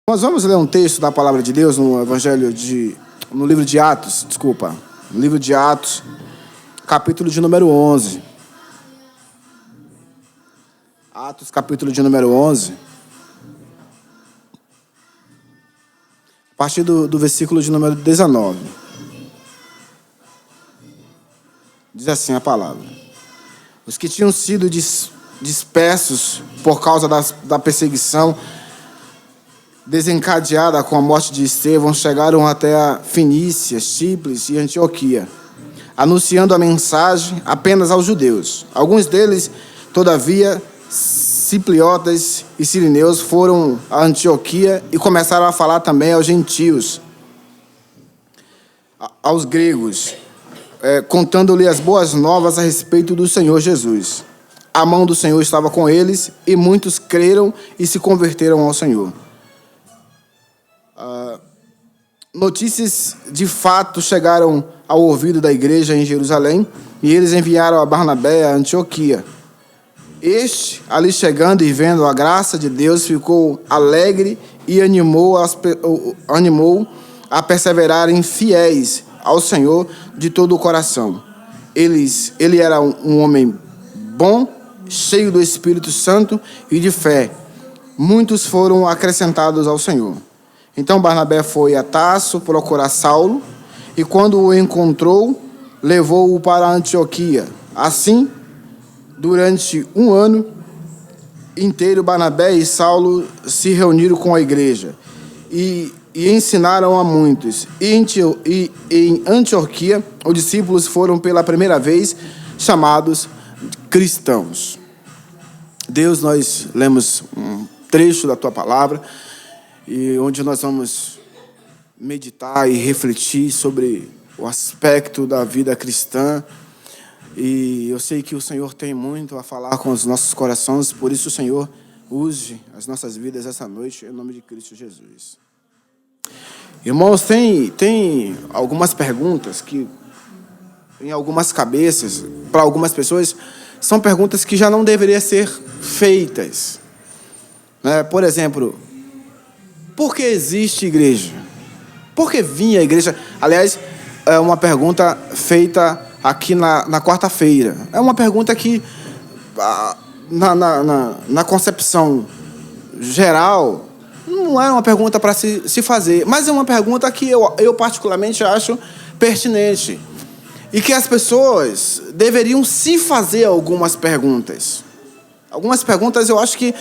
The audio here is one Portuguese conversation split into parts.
Nós vamos ler um texto da palavra de Deus no livro de Atos, no livro de Atos, capítulo de número 11. Atos, capítulo de número 11. A partir do versículo de número 19. Diz assim a palavra: os que tinham sido dispersos por causa da perseguição desencadeada com a morte de Estevão chegaram até a Fenícia, Chipre e Antioquia, anunciando a mensagem apenas aos judeus. Alguns deles, todavia, cipriotas e sirineus, foram a Antioquia e começaram a falar também aos gentios, aos gregos, contando-lhe as boas novas a respeito do Senhor Jesus. A mão do Senhor estava com eles e muitos creram e se converteram ao Senhor. Notícias de fato chegaram ao ouvido da igreja em Jerusalém e eles enviaram a Barnabé a Antioquia. Este, ali chegando e vendo a graça de Deus, ficou alegre e animou a perseverarem fiéis ao Senhor de todo o coração. Ele era um homem bom, cheio do Espírito Santo e de fé. Muitos foram acrescentados ao Senhor. Então Barnabé foi a Tarso procurar Saulo, e quando o encontrou, levou-o para Antioquia. Assim, durante um ano inteiro, Barnabé e Saulo se reuniram com a igreja e ensinaram a muitos. E em Antioquia, os discípulos foram pela primeira vez chamados cristãos. Deus, nós lemos um trecho da Tua palavra, e onde nós vamos meditar e refletir sobre o aspecto da vida cristã. E eu sei que o Senhor tem muito a falar com os nossos corações, por isso, Senhor, use as nossas vidas essa noite, em nome de Cristo Jesus. Irmãos, tem algumas perguntas que, em algumas cabeças, para algumas pessoas, são perguntas que já não deveriam ser feitas. Por exemplo, por que existe igreja? Por que vinha a igreja? Aliás, é uma pergunta feita aqui na quarta-feira. É uma pergunta que, na concepção geral, não é uma pergunta para se fazer, mas é uma pergunta que eu particularmente acho pertinente. E que as pessoas deveriam se fazer algumas perguntas. Algumas perguntas eu acho que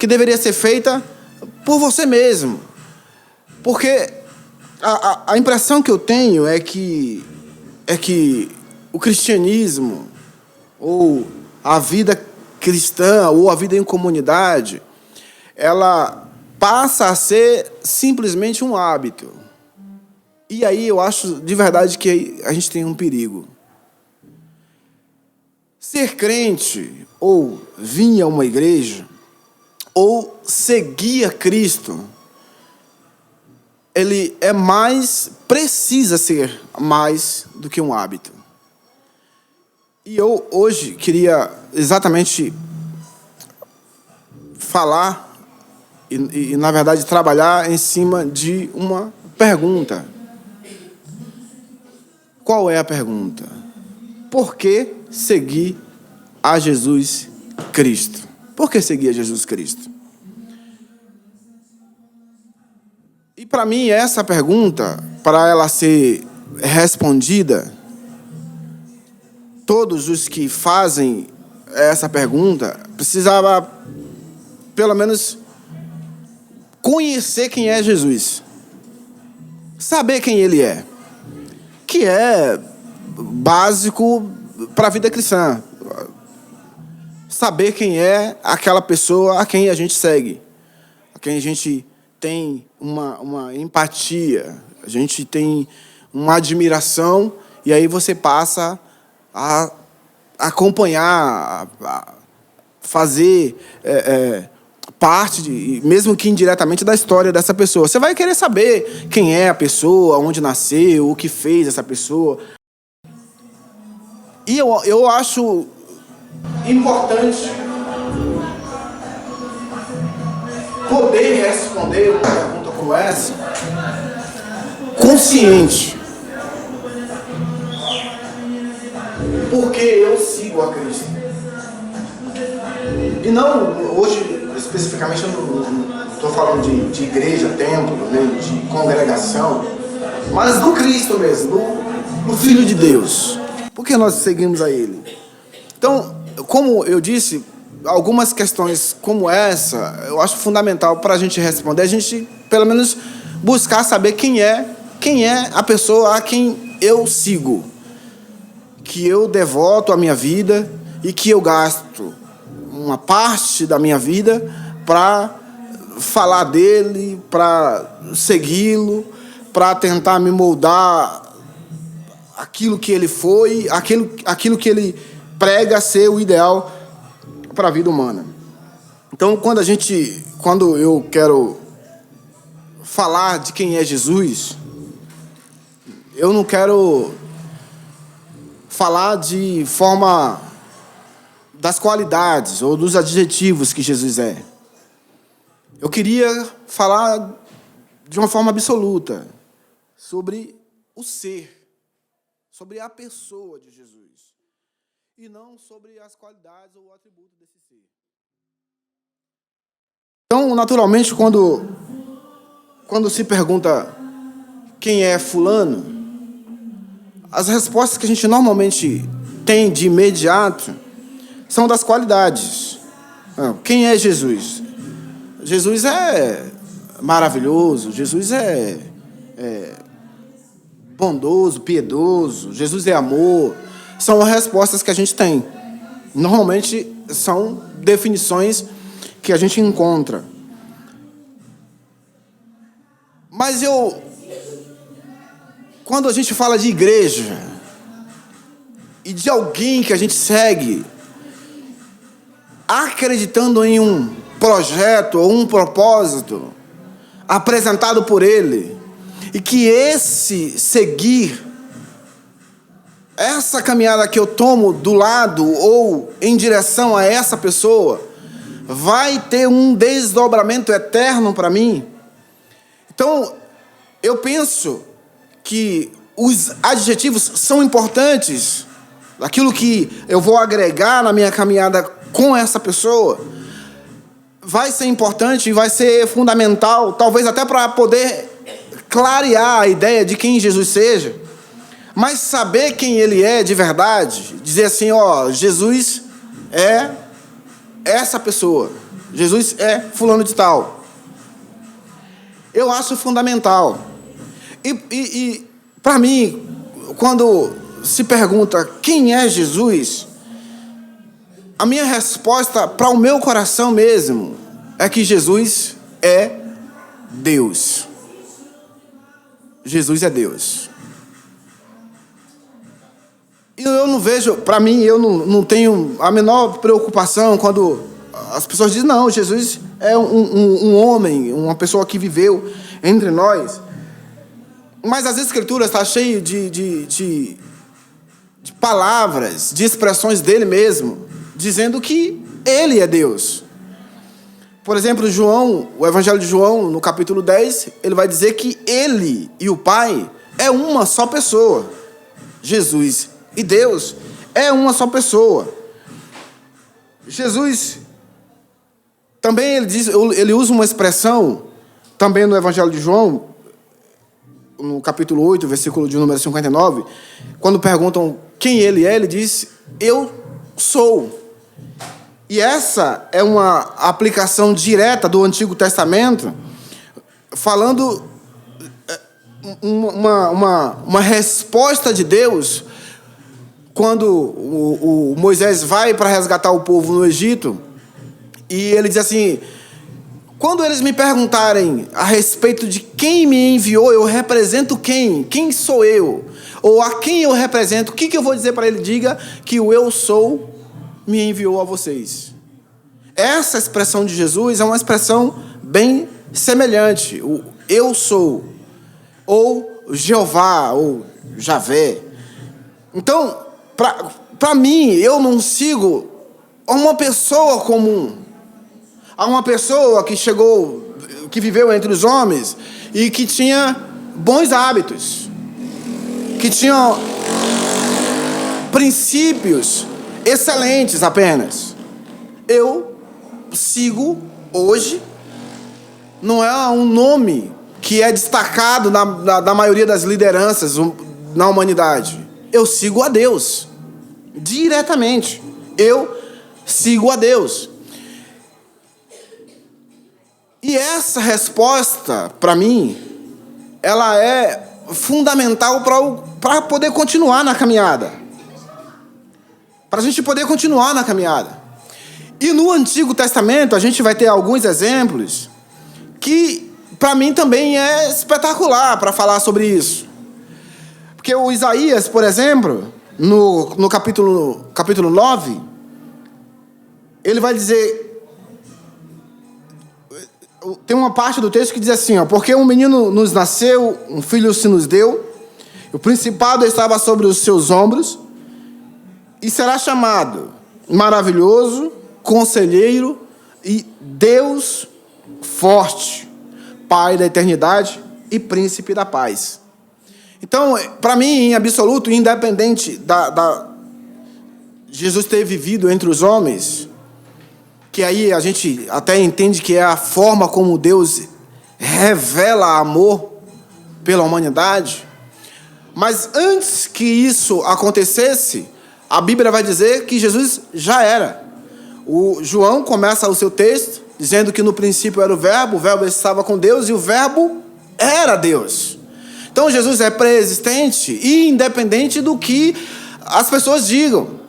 deveria ser feita por você mesmo. Porque a impressão que eu tenho é que o cristianismo, ou a vida cristã, ou a vida em comunidade, ela passa a ser simplesmente um hábito. E aí eu acho de verdade que a gente tem um perigo. Ser crente, ou vir a uma igreja, ou seguir a Cristo, ele precisa ser mais do que um hábito. E eu hoje queria exatamente falar e na verdade trabalhar em cima de uma pergunta. Qual é a pergunta? Por que seguir a Jesus Cristo? Por que seguir a Jesus Cristo? E para mim, essa pergunta, para ela ser respondida, todos os que fazem essa pergunta precisava, pelo menos, conhecer quem é Jesus. Saber quem Ele é. Que é básico para a vida cristã. Saber quem é aquela pessoa a quem a gente segue, a quem a gente tem uma empatia, a gente tem uma admiração, e aí você passa a acompanhar, a fazer parte, mesmo que indiretamente, da história dessa pessoa. Você vai querer saber quem é a pessoa, onde nasceu, o que fez essa pessoa. E eu acho importante poder responder uma pergunta como essa, consciente. Porque eu sigo a Cristo. E não, hoje, especificamente, eu não estou falando de igreja, templo, né, de congregação, mas do Cristo mesmo, do Filho de Deus. Porque nós seguimos a Ele. Então, como eu disse, algumas questões como essa, eu acho fundamental para a gente responder, a gente, pelo menos, buscar saber quem é a pessoa a quem eu sigo, que eu devoto a minha vida e que eu gasto uma parte da minha vida para falar dele, para segui-lo, para tentar me moldar aquilo que ele foi, aquilo que ele prega ser o ideal para a vida humana. Então, quando eu quero falar de quem é Jesus, eu não quero falar de forma das qualidades ou dos adjetivos que Jesus é. Eu queria falar de uma forma absoluta sobre o ser, sobre a pessoa de Jesus, e não sobre as qualidades ou atributos desse ser. Então, naturalmente, quando se pergunta quem é fulano, as respostas que a gente normalmente tem de imediato são das qualidades. Quem é Jesus? Jesus é maravilhoso, Jesus é bondoso, piedoso, Jesus é amor. São as respostas que a gente tem. Normalmente são definições que a gente encontra. Mas quando a gente fala de igreja e de alguém que a gente segue, acreditando em um projeto ou um propósito apresentado por ele, e que esse seguir, essa caminhada que eu tomo do lado ou em direção a essa pessoa, vai ter um desdobramento eterno para mim. Então, eu penso que os adjetivos são importantes, aquilo que eu vou agregar na minha caminhada com essa pessoa, vai ser importante e vai ser fundamental, talvez até para poder clarear a ideia de quem Jesus seja, mas saber quem ele é de verdade, dizer assim, Jesus é essa pessoa, Jesus é fulano de tal. Eu acho fundamental. E para mim, quando se pergunta quem é Jesus, a minha resposta para o meu coração mesmo é que Jesus é Deus. Jesus é Deus. E eu não vejo, para mim, eu não tenho a menor preocupação quando as pessoas dizem, não, Jesus é um homem, uma pessoa que viveu entre nós. Mas as Escrituras estão cheias de palavras, de expressões dele mesmo, dizendo que ele é Deus. Por exemplo, o Evangelho de João, no capítulo 10, ele vai dizer que ele e o Pai é uma só pessoa. Jesus e Deus é uma só pessoa. Jesus, também ele usa uma expressão, também no Evangelho de João, no capítulo 8, versículo de número 59, quando perguntam quem ele é, ele diz, eu sou. E essa é uma aplicação direta do Antigo Testamento, falando uma resposta de Deus, quando o Moisés vai para resgatar o povo no Egito, e ele diz assim, quando eles me perguntarem a respeito de quem me enviou, eu represento quem? Quem sou eu? Ou a quem eu represento? O que eu vou dizer para ele? Diga que o eu sou me enviou a vocês. Essa expressão de Jesus é uma expressão bem semelhante. O eu sou, ou Jeová, ou Javé. Então, para mim, eu não sigo uma pessoa comum. Há uma pessoa que chegou, que viveu entre os homens e que tinha bons hábitos, que tinha princípios excelentes apenas. Eu sigo hoje, não é um nome que é destacado na maioria das lideranças na humanidade. Eu sigo a Deus, diretamente. Eu sigo a Deus. E essa resposta, para mim, ela é fundamental para poder continuar na caminhada. Para a gente poder continuar na caminhada. E no Antigo Testamento, a gente vai ter alguns exemplos que, para mim, também é espetacular para falar sobre isso. Porque o Isaías, por exemplo, no capítulo 9, ele vai dizer... Tem uma parte do texto que diz assim, ó: porque um menino nos nasceu, um filho se nos deu, o principado estava sobre os seus ombros, e será chamado Maravilhoso, Conselheiro e Deus Forte, Pai da eternidade e Príncipe da paz. Então, para mim, em absoluto, independente Jesus ter vivido entre os homens, que aí a gente até entende que é a forma como Deus revela amor pela humanidade. Mas antes que isso acontecesse, a Bíblia vai dizer que Jesus já era. O João começa o seu texto dizendo que no princípio era o Verbo estava com Deus e o Verbo era Deus. Então Jesus é pré-existente e independente do que as pessoas digam.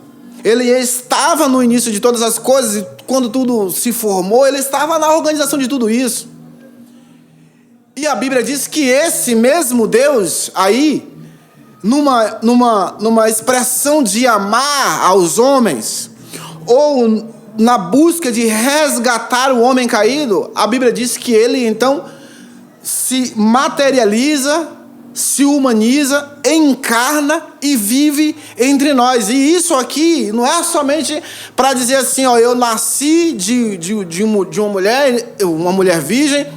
Ele estava no início de todas as coisas e quando tudo se formou, ele estava na organização de tudo isso. E a Bíblia diz que esse mesmo Deus aí, numa expressão de amar aos homens, ou na busca de resgatar o homem caído, a Bíblia diz que ele então se materializa, se humaniza, encarna e vive entre nós. E isso aqui não é somente para dizer assim, ó, eu nasci de uma mulher virgem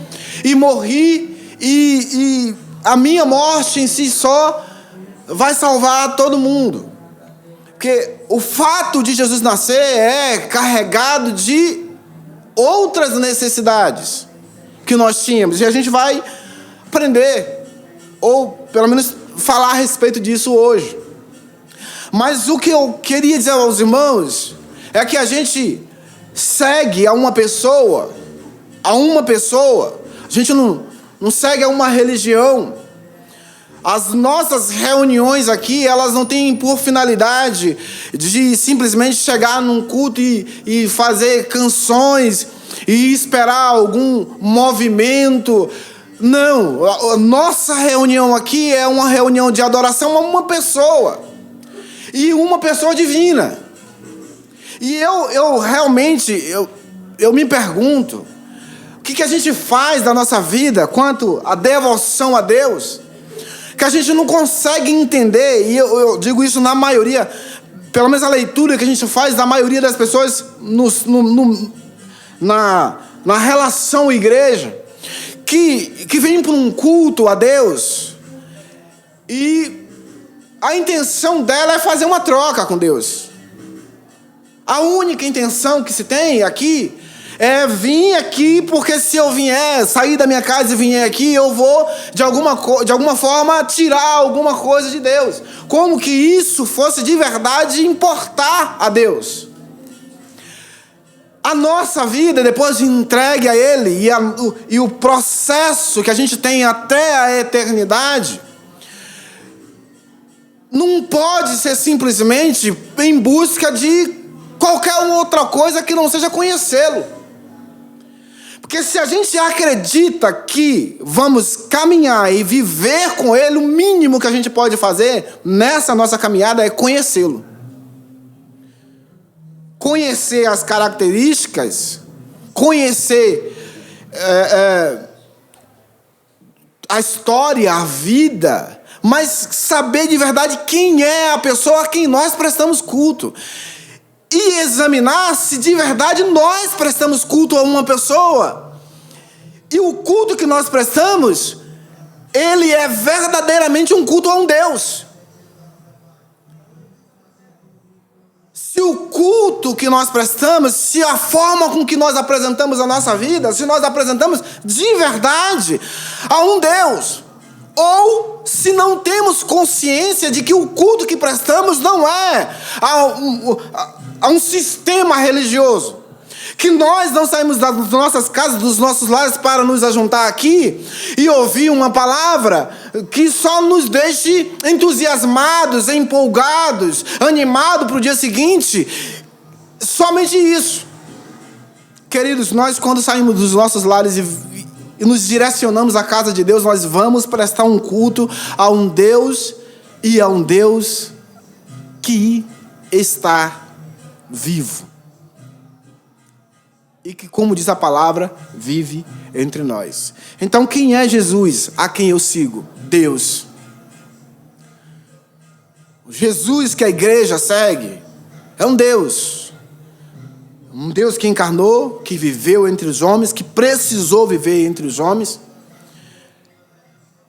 e morri e a minha morte em si só vai salvar todo mundo. Porque o fato de Jesus nascer é carregado de outras necessidades que nós tínhamos. E a gente vai aprender, ou pelo menos falar a respeito disso hoje. Mas o que eu queria dizer aos irmãos é que a gente segue a uma pessoa, a gente não segue a uma religião. As nossas reuniões aqui, elas não têm por finalidade de simplesmente chegar num culto e fazer canções e esperar algum movimento. Não, a nossa reunião aqui é uma reunião de adoração a uma pessoa. E uma pessoa divina. E eu realmente me pergunto, o que a gente faz da nossa vida quanto à devoção a Deus, que a gente não consegue entender, e eu digo isso na maioria, pelo menos a leitura que a gente faz da maioria das pessoas na relação igreja, que vem para um culto a Deus e a intenção dela é fazer uma troca com Deus. A única intenção que se tem aqui é vir aqui, porque se eu vier, sair da minha casa e vier aqui, eu vou, de alguma forma, tirar alguma coisa de Deus. Como que isso fosse de verdade importar a Deus. A nossa vida, depois de entregue a Ele, e o processo que a gente tem até a eternidade, não pode ser simplesmente em busca de qualquer outra coisa que não seja conhecê-lo. Porque se a gente acredita que vamos caminhar e viver com Ele, o mínimo que a gente pode fazer nessa nossa caminhada é conhecê-lo. Conhecer as características, conhecer a história, a vida, mas saber de verdade quem é a pessoa a quem nós prestamos culto. E examinar se de verdade nós prestamos culto a uma pessoa E o culto que nós prestamos, ele é verdadeiramente um culto a um Deus. Se o culto que nós prestamos, se a forma com que nós apresentamos a nossa vida, se nós apresentamos de verdade a um Deus, ou se não temos consciência de que o culto que prestamos não é a um sistema religioso, que nós não saímos das nossas casas, dos nossos lares para nos ajuntar aqui e ouvir uma palavra que só nos deixe entusiasmados, empolgados, animados para o dia seguinte. Somente isso. Queridos, nós quando saímos dos nossos lares e nos direcionamos à casa de Deus, nós vamos prestar um culto a um Deus, e a um Deus que está vivo. E que, como diz a palavra, vive entre nós. Então, quem é Jesus a quem eu sigo? Deus. O Jesus que a igreja segue é um Deus. Um Deus que encarnou, que viveu entre os homens, que precisou viver entre os homens,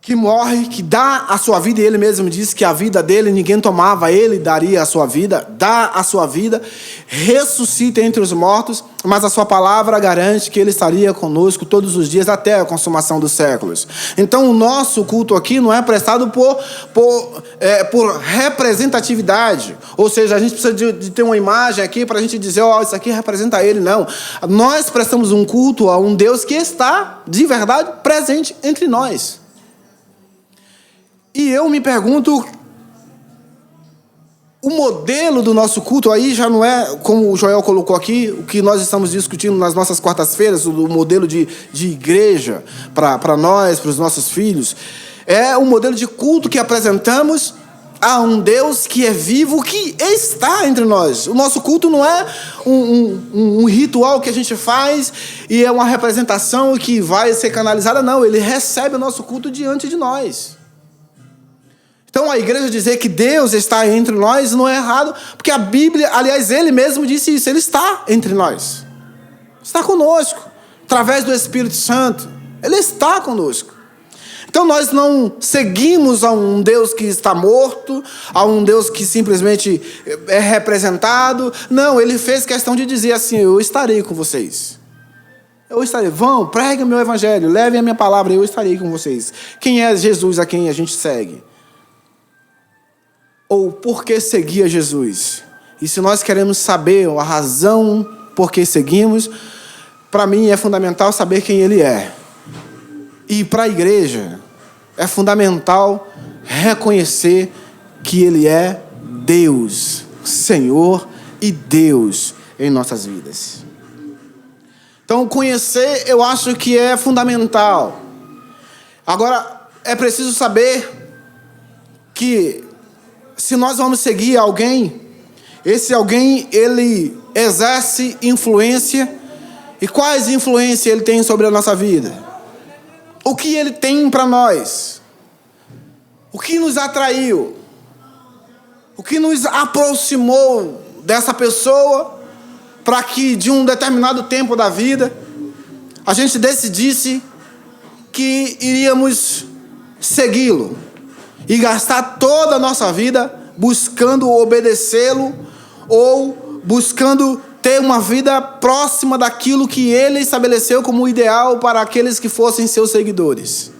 que morre, que dá a sua vida, e ele mesmo disse que a vida dele ninguém tomava, ele daria a sua vida, dá a sua vida, ressuscita entre os mortos, mas a sua palavra garante que ele estaria conosco todos os dias até a consumação dos séculos. Então o nosso culto aqui não é prestado por representatividade, ou seja, a gente precisa de ter uma imagem aqui para a gente dizer, isso aqui representa ele, não. Nós prestamos um culto a um Deus que está, de verdade, presente entre nós. E eu me pergunto, o modelo do nosso culto aí já não é, como o Joel colocou aqui, o que nós estamos discutindo nas nossas quartas-feiras, o modelo de igreja para nós, para os nossos filhos. É um modelo de culto que apresentamos a um Deus que é vivo, que está entre nós. O nosso culto não é um ritual que a gente faz e é uma representação que vai ser canalizada, não. Ele recebe o nosso culto diante de nós. Então a igreja dizer que Deus está entre nós não é errado, porque a Bíblia, aliás, ele mesmo disse isso, ele está entre nós. Está conosco, através do Espírito Santo. Ele está conosco. Então nós não seguimos a um Deus que está morto, a um Deus que simplesmente é representado. Não, ele fez questão de dizer assim, eu estarei com vocês. Eu estarei. Vão, preguem o meu evangelho, levem a minha palavra, eu estarei com vocês. Quem é Jesus a quem a gente segue? Ou por que seguir a Jesus? E se nós queremos saber a razão por que seguimos, para mim é fundamental saber quem Ele é. E para a igreja é fundamental reconhecer que Ele é Deus, Senhor e Deus em nossas vidas. Então conhecer eu acho que é fundamental. Agora é preciso saber que se nós vamos seguir alguém, esse alguém, ele exerce influência. E quais influências ele tem sobre a nossa vida? O que ele tem para nós? O que nos atraiu? O que nos aproximou dessa pessoa para que de um determinado tempo da vida a gente decidisse que iríamos segui-lo e gastar toda a nossa vida buscando obedecê-lo ou buscando ter uma vida próxima daquilo que ele estabeleceu como ideal para aqueles que fossem seus seguidores.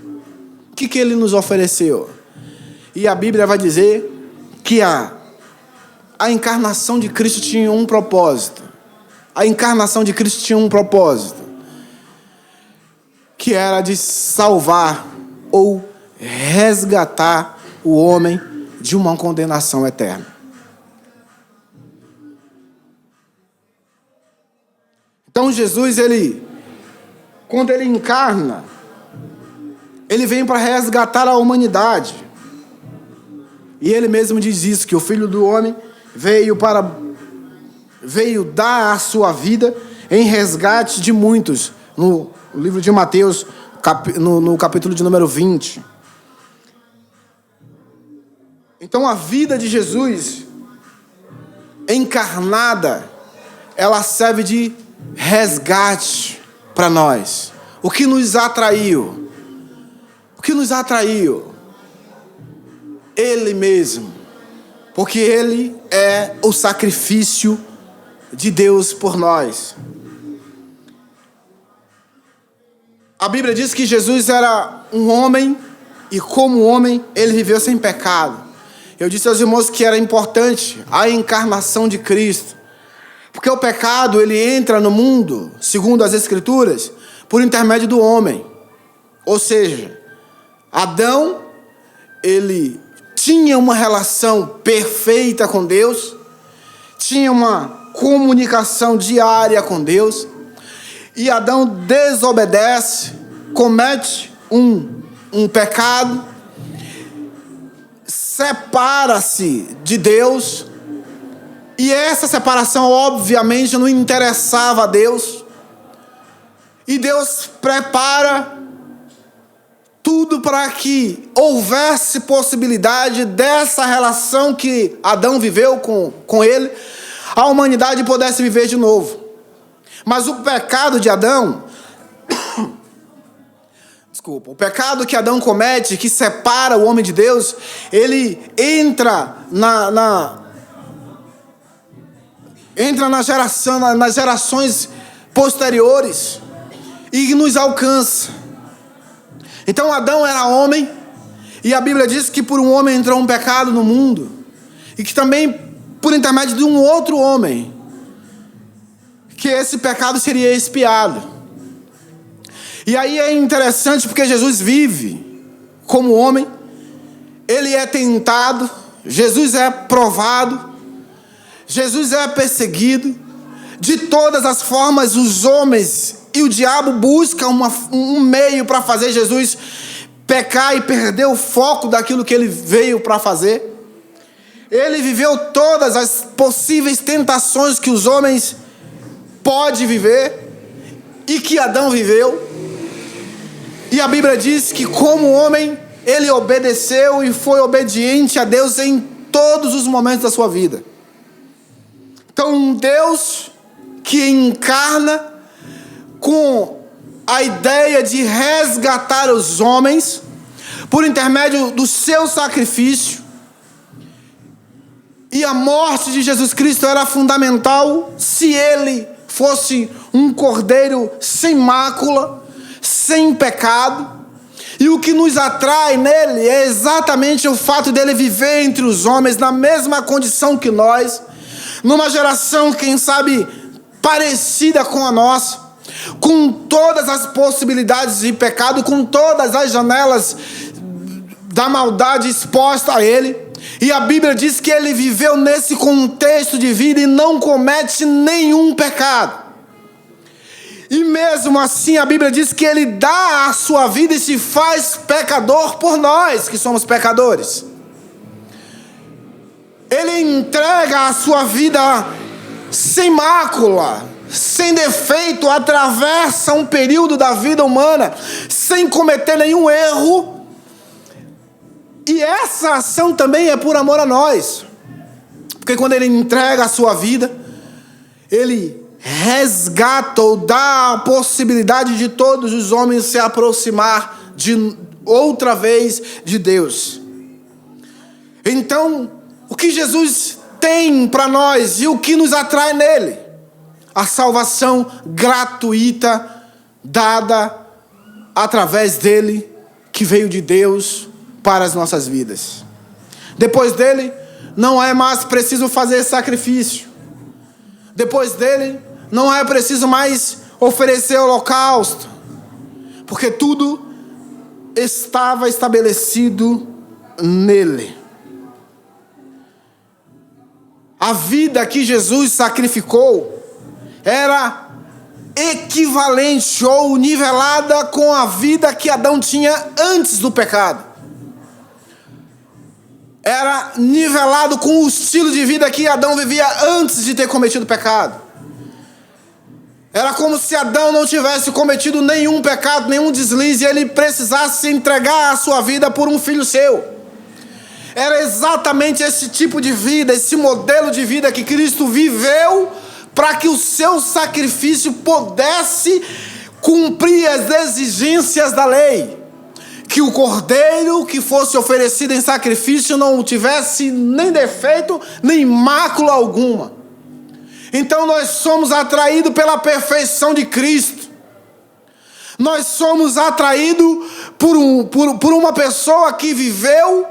O que ele nos ofereceu? E a Bíblia vai dizer que a encarnação de Cristo tinha um propósito. A encarnação de Cristo tinha um propósito, que era de salvar ou resgatar o homem de uma condenação eterna. Então Jesus, quando ele encarna, ele vem para resgatar a humanidade. E ele mesmo diz isso, que o Filho do Homem veio dar a sua vida em resgate de muitos, no livro de Mateus, no capítulo de número 20. Então a vida de Jesus encarnada, ela serve de resgate para nós. o que nos atraiu? O que nos atraiu? Ele mesmo. Porque Ele é o sacrifício de Deus por nós. A Bíblia diz que Jesus era um homem, e como homem, Ele viveu sem pecado. Eu disse aos irmãos que era importante a encarnação de Cristo. Porque o pecado, ele entra no mundo, segundo as Escrituras, por intermédio do homem. Ou seja, Adão, ele tinha uma relação perfeita com Deus, tinha uma comunicação diária com Deus, e Adão desobedece, comete um pecado, separa-se de Deus, e essa separação obviamente não interessava a Deus, e Deus prepara tudo para que houvesse possibilidade dessa relação que Adão viveu com ele, a humanidade pudesse viver de novo. Mas o pecado de Adão, o pecado que Adão comete, que separa o homem de Deus, ele entra nas gerações posteriores e nos alcança. Então Adão era homem, e a Bíblia diz que por um homem entrou um pecado no mundo, e que também por intermédio de um outro homem, que esse pecado seria expiado. E aí é interessante porque Jesus vive como homem, Ele é tentado, Jesus é provado, Jesus é perseguido, de todas as formas os homens e o diabo buscam um meio para fazer Jesus pecar e perder o foco daquilo que Ele veio para fazer. Ele viveu todas as possíveis tentações que os homens podem viver e que Adão viveu. E a Bíblia diz que como homem, ele obedeceu e foi obediente a Deus em todos os momentos da sua vida. Então, um Deus que encarna com a ideia de resgatar os homens por intermédio do seu sacrifício. E a morte de Jesus Cristo era fundamental se Ele fosse um cordeiro sem mácula, sem pecado. E o que nos atrai nele é exatamente o fato dele viver entre os homens na mesma condição que nós, numa geração, quem sabe, parecida com a nossa, com todas as possibilidades de pecado, com todas as janelas da maldade exposta a ele. E a Bíblia diz que ele viveu nesse contexto de vida e não comete nenhum pecado. E mesmo assim a Bíblia diz que ele dá a sua vida e se faz pecador por nós que somos pecadores. Ele entrega a sua vida sem mácula, sem defeito, atravessa um período da vida humana sem cometer nenhum erro. E essa ação também é por amor a nós. Porque quando ele entrega a sua vida, ele resgata ou dá a possibilidade de todos os homens se aproximar de outra vez de Deus. Então, o que Jesus tem para nós e o que nos atrai nele? A salvação gratuita dada através dele, que veio de Deus para as nossas vidas. Depois dele, não é mais preciso fazer sacrifício. Depois dele, não é preciso mais oferecer holocausto, porque tudo estava estabelecido nele. A vida que Jesus sacrificou era equivalente ou nivelada com a vida que Adão tinha antes do pecado. Era nivelado com o estilo de vida que Adão vivia antes de ter cometido pecado. Era como se Adão não tivesse cometido nenhum pecado, nenhum deslize, e ele precisasse entregar a sua vida por um filho seu. Era exatamente esse tipo de vida, esse modelo de vida que Cristo viveu para que o seu sacrifício pudesse cumprir as exigências da lei, que o cordeiro que fosse oferecido em sacrifício não tivesse nem defeito, nem mácula alguma. Então nós somos atraídos pela perfeição de Cristo. Nós somos atraídos por uma pessoa que viveu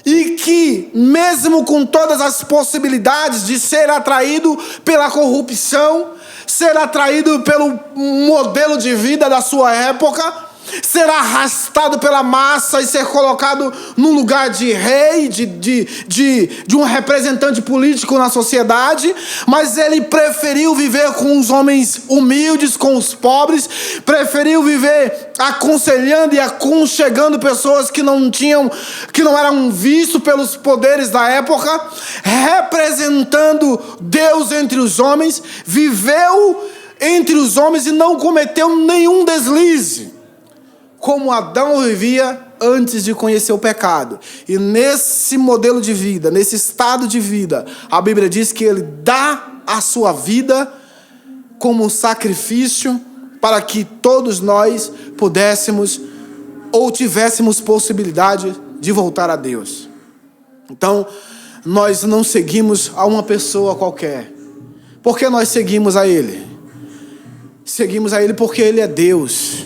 e que, mesmo com todas as possibilidades de ser atraído pela corrupção, ser atraído pelo modelo de vida da sua época, ser arrastado pela massa e ser colocado num lugar de rei, de um representante político na sociedade, mas ele preferiu viver com os homens humildes, com os pobres, preferiu viver aconselhando e aconchegando pessoas que não eram vistos pelos poderes da época, representando Deus entre os homens, viveu entre os homens e não cometeu nenhum deslize, como Adão vivia antes de conhecer o pecado. E nesse modelo de vida, nesse estado de vida, a Bíblia diz que ele dá a sua vida como sacrifício para que todos nós pudéssemos ou tivéssemos possibilidade de voltar a Deus. Então, nós não seguimos a uma pessoa qualquer. Por que nós seguimos a Ele? Seguimos a Ele porque Ele é Deus.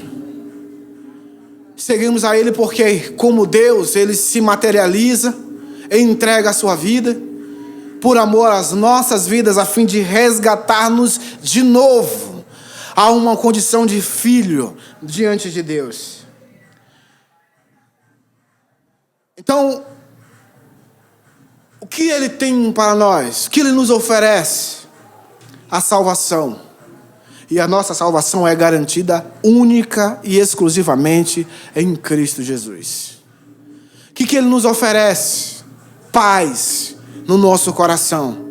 Seguimos a Ele porque, como Deus, Ele se materializa e entrega a sua vida por amor às nossas vidas, a fim de resgatar-nos de novo a uma condição de filho diante de Deus. Então, o que Ele tem para nós? O que Ele nos oferece? A salvação. E a nossa salvação é garantida única e exclusivamente em Cristo Jesus. O que Ele nos oferece? Paz no nosso coração.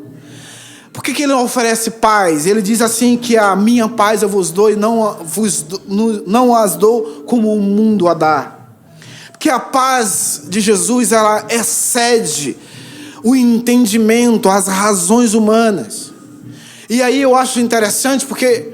Por que Ele oferece paz? Ele diz assim que a minha paz eu vos dou e não as dou como o mundo a dá. Porque a paz de Jesus, ela excede o entendimento, as razões humanas. E aí eu acho interessante porque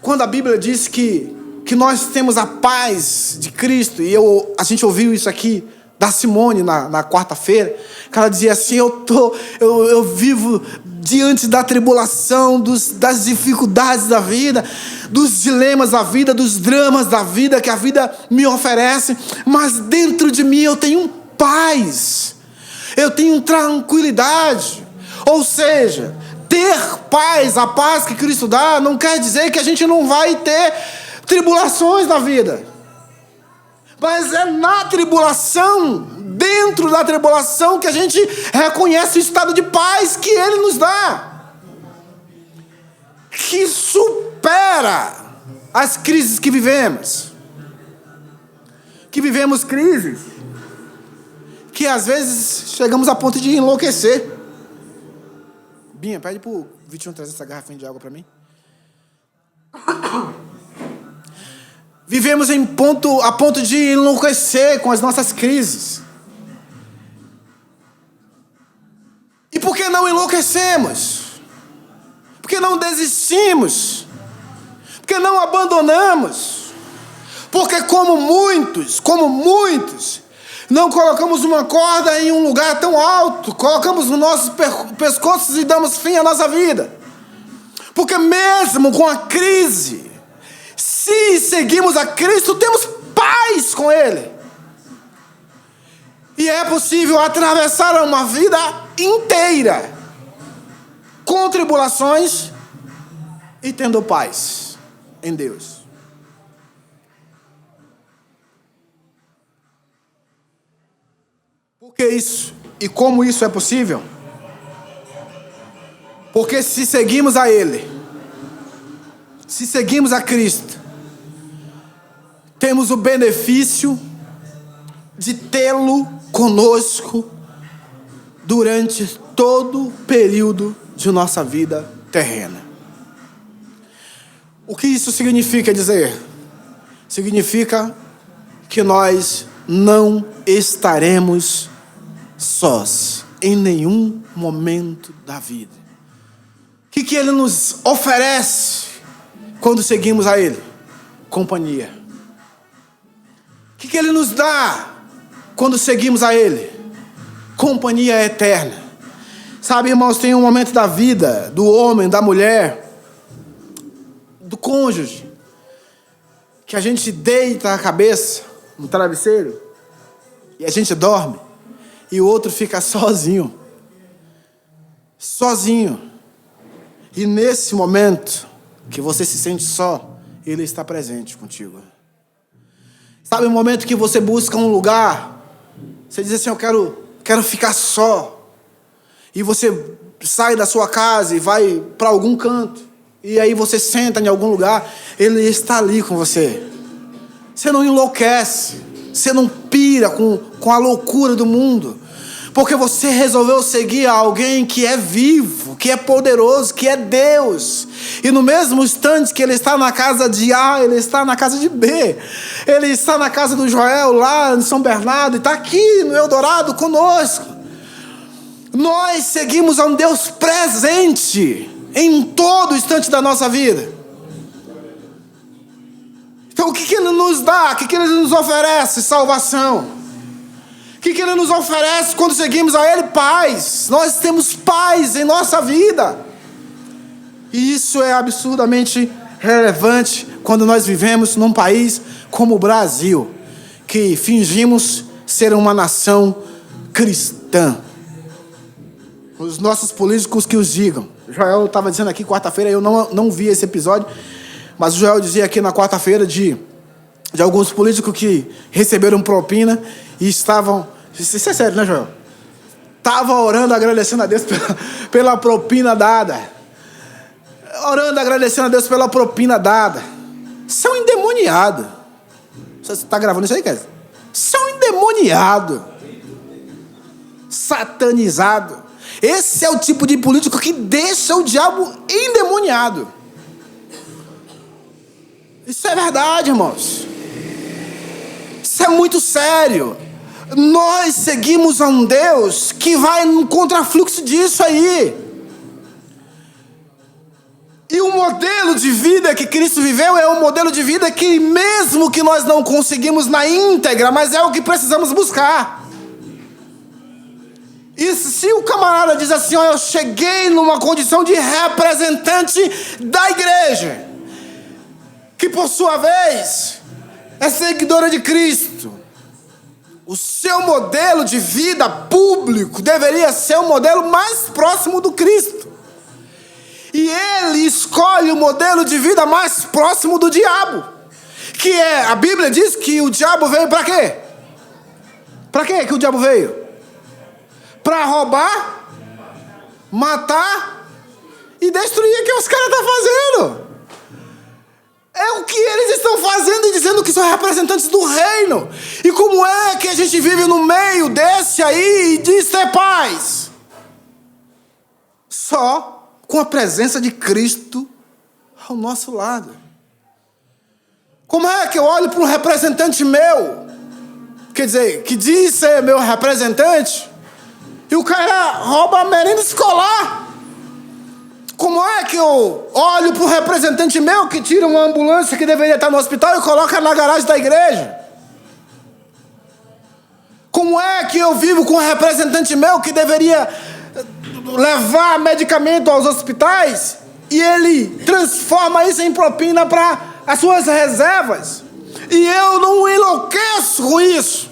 quando a Bíblia diz que nós temos a paz de Cristo, e a gente ouviu isso aqui da Simone na quarta-feira, que ela dizia assim, eu vivo diante da tribulação, das dificuldades da vida, dos dilemas da vida, dos dramas da vida que a vida me oferece, mas dentro de mim eu tenho paz, eu tenho tranquilidade. Ou seja, ter paz, a paz que Cristo dá, não quer dizer que a gente não vai ter tribulações na vida. Mas é na tribulação, dentro da tribulação, que a gente reconhece o estado de paz que Ele nos dá. Que supera as crises que vivemos. Que vivemos crises que às vezes chegamos a ponto de enlouquecer. Binha, pede pro Vitinho trazer essa garrafinha de água para mim. Vivemos a ponto de enlouquecer com as nossas crises. E por que não enlouquecemos? Por que não desistimos? Por que não abandonamos? Porque como muitos, não colocamos uma corda em um lugar tão alto, colocamos nos nossos pescoços e damos fim à nossa vida. Porque mesmo com a crise, se seguimos a Cristo, temos paz com Ele. E é possível atravessar uma vida inteira com tribulações e tendo paz em Deus. Por que isso? E como isso é possível? Porque se seguimos a Ele, se seguimos a Cristo, temos o benefício de tê-lo conosco durante todo o período de nossa vida terrena. O que isso significa dizer? Significa que nós não estaremos sós em nenhum momento da vida. O que Ele nos oferece quando seguimos a Ele? Companhia. O que Ele nos dá quando seguimos a Ele? Companhia eterna. Sabe, irmãos, tem um momento da vida do homem, da mulher, do cônjuge, que a gente deita a cabeça no travesseiro e a gente dorme e o outro fica sozinho. Sozinho. E nesse momento que você se sente só, Ele está presente contigo. Sabe o momento que você busca um lugar, você diz assim, eu quero ficar só. E você sai da sua casa e vai para algum canto. E aí você senta em algum lugar, Ele está ali com você. Você não enlouquece, você não pira com a loucura do mundo. Porque você resolveu seguir alguém que é vivo, que é poderoso, que é Deus. E no mesmo instante que Ele está na casa de A, Ele está na casa de B. Ele está na casa do Joel, lá em São Bernardo, e está aqui no Eldorado conosco. Nós seguimos a um Deus presente em todo instante da nossa vida. Então o que Ele nos dá? O que Ele nos oferece? Salvação. O que Ele nos oferece quando seguimos a Ele? Paz. Nós temos paz em nossa vida. E isso é absurdamente relevante quando nós vivemos num país como o Brasil, que fingimos ser uma nação cristã. Os nossos políticos que os digam. Joel estava dizendo aqui quarta-feira, eu não vi esse episódio, mas o Joel dizia aqui na quarta-feira de alguns políticos que receberam propina e estavam... Isso é sério, né, Joel? Estavam orando, agradecendo a Deus pela propina dada. Orando, agradecendo a Deus pela propina dada. Isso é um endemoniado. Você está gravando isso aí, Kézia? Isso é um endemoniado. Satanizado. Esse é o tipo de político que deixa o diabo endemoniado. Isso é verdade, irmãos. Isso é muito sério. Nós seguimos a um Deus que vai no contrafluxo disso aí. E o modelo de vida que Cristo viveu é um modelo de vida que, mesmo que nós não conseguimos na íntegra, mas é o que precisamos buscar. E se o camarada diz assim, eu cheguei numa condição de representante da igreja, que por sua vez é seguidora de Cristo, o seu modelo de vida público deveria ser o modelo mais próximo do Cristo. E ele escolhe o modelo de vida mais próximo do diabo, que é, a Bíblia diz que o diabo veio para quê? Para quê que o diabo veio? Para roubar, matar e destruir o que os caras estão fazendo. É o que eles estão fazendo e dizendo que são representantes do reino. E como é que a gente vive no meio desse aí e diz ter paz? Só com a presença de Cristo ao nosso lado. Como é que eu olho para um representante meu, quer dizer, que diz ser meu representante, e o cara rouba a merenda escolar? Como é que eu olho para um representante meu que tira uma ambulância que deveria estar no hospital e coloca na garagem da igreja? Como é que eu vivo com um representante meu que deveria levar medicamento aos hospitais e ele transforma isso em propina para as suas reservas? E eu não enlouqueço com isso,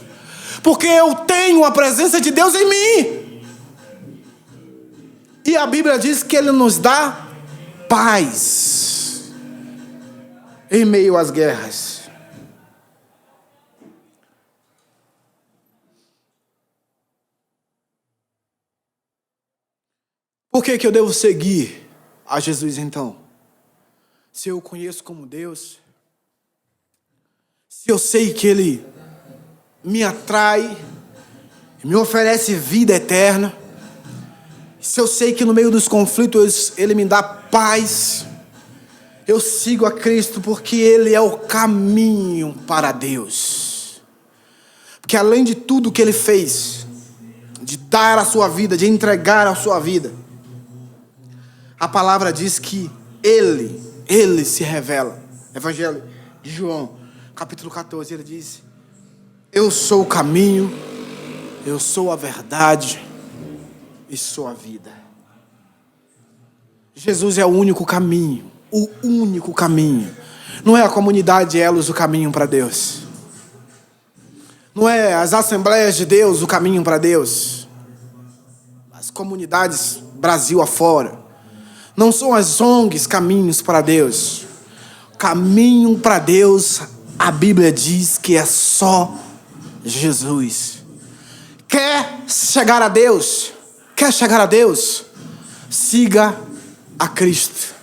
porque eu tenho a presença de Deus em mim. E a Bíblia diz que Ele nos dá paz em meio às guerras. Por que eu devo seguir a Jesus então? Se eu o conheço como Deus, se eu sei que Ele me atrai, me oferece vida eterna, se eu sei que no meio dos conflitos Ele me dá paz, eu sigo a Cristo porque Ele é o caminho para Deus. Porque além de tudo que Ele fez, de dar a sua vida, de entregar a sua vida, a palavra diz que Ele se revela. Evangelho João, capítulo 14, ele diz: eu sou o caminho, eu sou a verdade e sou a vida. Jesus é o único caminho, o único caminho. Não é a comunidade Elos o caminho para Deus. Não é as Assembleias de Deus o caminho para Deus. As comunidades Brasil afora. Não são as ONGs caminhos para Deus. Caminho para Deus, a Bíblia diz que é só Jesus. Quer chegar a Deus? Quer chegar a Deus? Siga a Cristo.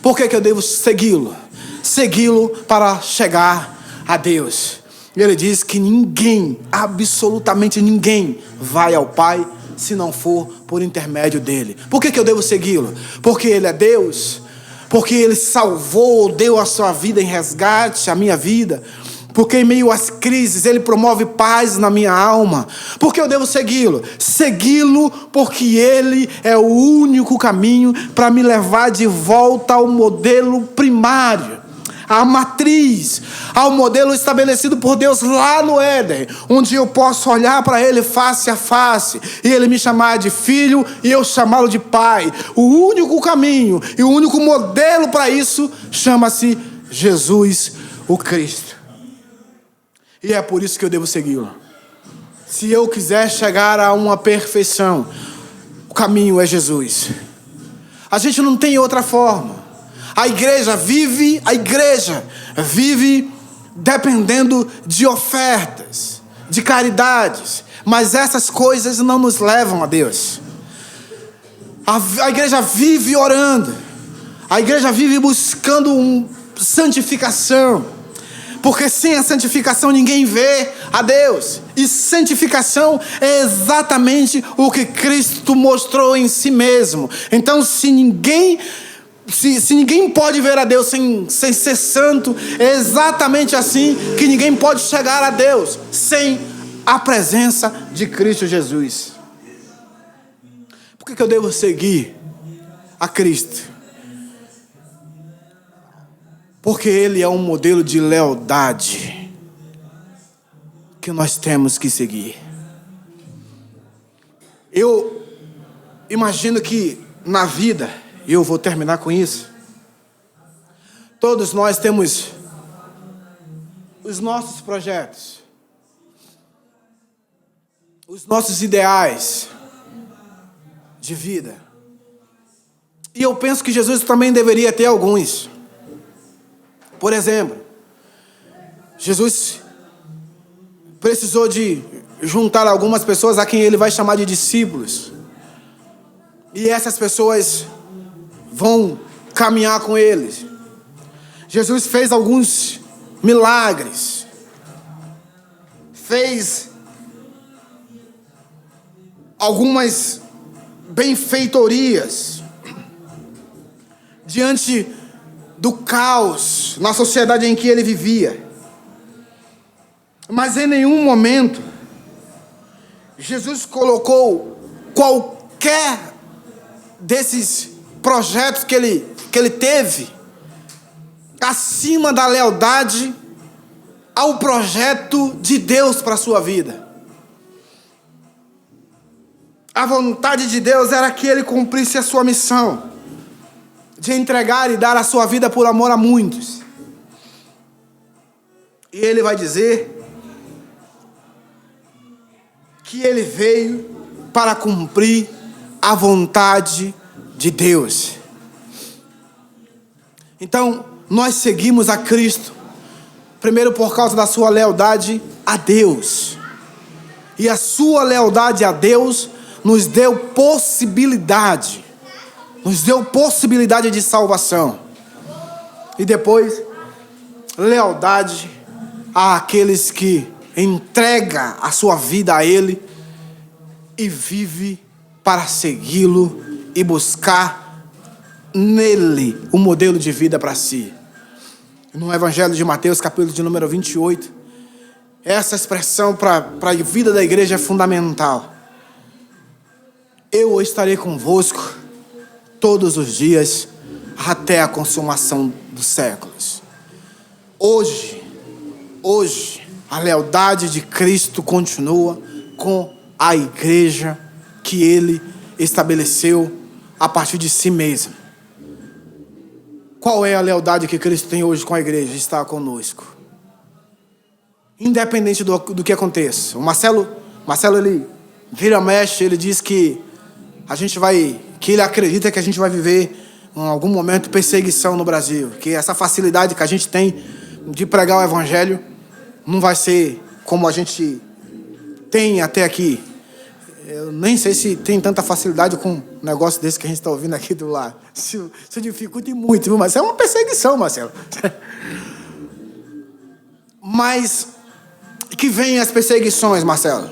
Por que eu devo segui-lo? Segui-lo para chegar a Deus. Ele diz que ninguém, absolutamente ninguém, vai ao Pai se não for por intermédio dele. Por que eu devo segui-lo? Porque ele é Deus. Porque ele salvou, deu a sua vida em resgate, a minha vida. Porque em meio às crises ele promove paz na minha alma. Por que eu devo segui-lo? Segui-lo porque ele é o único caminho para me levar de volta ao modelo primário, à matriz, ao modelo estabelecido por Deus lá no Éden, onde eu posso olhar para ele face a face e ele me chamar de filho e eu chamá-lo de pai. O único caminho e o único modelo para isso chama-se Jesus, o Cristo. E é por isso que eu devo segui-lo. Se eu quiser chegar a uma perfeição, o caminho é Jesus. A gente não tem outra forma. A igreja vive dependendo de ofertas, de caridades. Mas essas coisas não nos levam a Deus. A igreja vive orando. A igreja vive buscando santificação. Porque sem a santificação ninguém vê a Deus. E santificação é exatamente o que Cristo mostrou em si mesmo. Então, se ninguém pode ver a Deus sem ser santo, é exatamente assim que ninguém pode chegar a Deus sem a presença de Cristo Jesus. Por que eu devo seguir a Cristo? Porque Ele é um modelo de lealdade que nós temos que seguir. Eu imagino que na vida, e eu vou terminar com isso, todos nós temos os nossos projetos, os nossos ideais de vida. E eu penso que Jesus também deveria ter alguns. Por exemplo, Jesus precisou de juntar algumas pessoas a quem ele vai chamar de discípulos. E essas pessoas vão caminhar com eles. Jesus fez alguns milagres. Fez algumas benfeitorias diante do caos na sociedade em que ele vivia. Mas em nenhum momento Jesus colocou qualquer desses projetos que ele teve acima da lealdade ao projeto de Deus para a sua vida. A vontade de Deus era que ele cumprisse a sua missão de entregar e dar a sua vida por amor a muitos. E ele vai dizer que ele veio para cumprir a vontade de Deus. Então, nós seguimos a Cristo, primeiro por causa da sua lealdade a Deus. E a sua lealdade a Deus nos deu possibilidade de salvação. E depois, lealdade àqueles que entrega a sua vida a Ele e vive para segui-lo e buscar nele o modelo de vida para si. No Evangelho de Mateus, capítulo de número 28, essa expressão para a vida da igreja é fundamental. Eu estarei convosco todos os dias até a consumação dos séculos. Hoje, a lealdade de Cristo continua com a igreja que Ele estabeleceu a partir de si mesmo. Qual é a lealdade que Cristo tem hoje com a igreja? Está conosco. Independente do que aconteça. O Marcelo, ele vira mexe, ele diz que ele acredita que a gente vai viver em algum momento perseguição no Brasil, que essa facilidade que a gente tem de pregar o evangelho não vai ser como a gente tem até aqui. Eu nem sei se tem tanta facilidade com um negócio desse que a gente está ouvindo aqui do lado. Isso dificulta muito, viu? Mas é uma perseguição, Marcelo. Mas que venham as perseguições, Marcelo.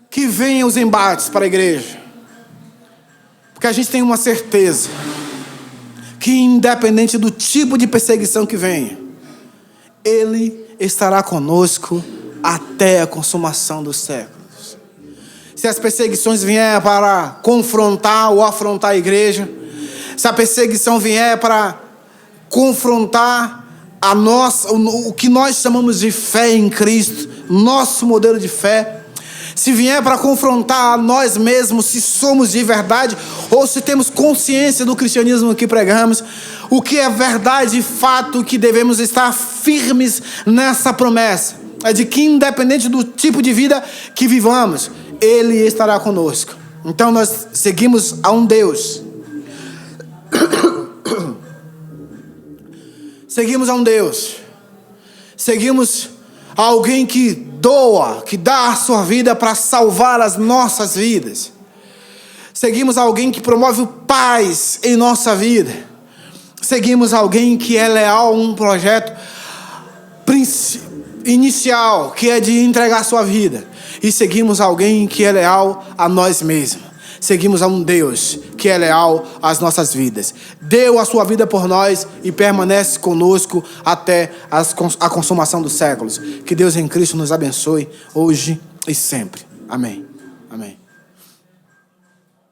Que venham os embates para a igreja. Porque a gente tem uma certeza que, independente do tipo de perseguição que venha, Ele estará conosco até a consumação dos séculos. Se as perseguições vierem para confrontar ou afrontar a igreja, se a perseguição vier para confrontar o que nós chamamos de fé em Cristo, nosso modelo de fé, se vier para confrontar a nós mesmos, se somos de verdade ou se temos consciência do cristianismo que pregamos, o que é verdade de fato, que devemos estar firmes nessa promessa, é de que independente do tipo de vida que vivamos, Ele estará conosco. Então nós seguimos a um Deus. Seguimos a um Deus. Seguimos a alguém que doa, que dá a sua vida para salvar as nossas vidas. Seguimos a alguém que promove paz em nossa vida. Seguimos a alguém que é leal a um projeto inicial, que é de entregar a sua vida. E seguimos a alguém que é leal a nós mesmos. Seguimos a um Deus que é leal às nossas vidas. Deu a sua vida por nós e permanece conosco até a consumação dos séculos. Que Deus em Cristo nos abençoe hoje e sempre. Amém. Amém.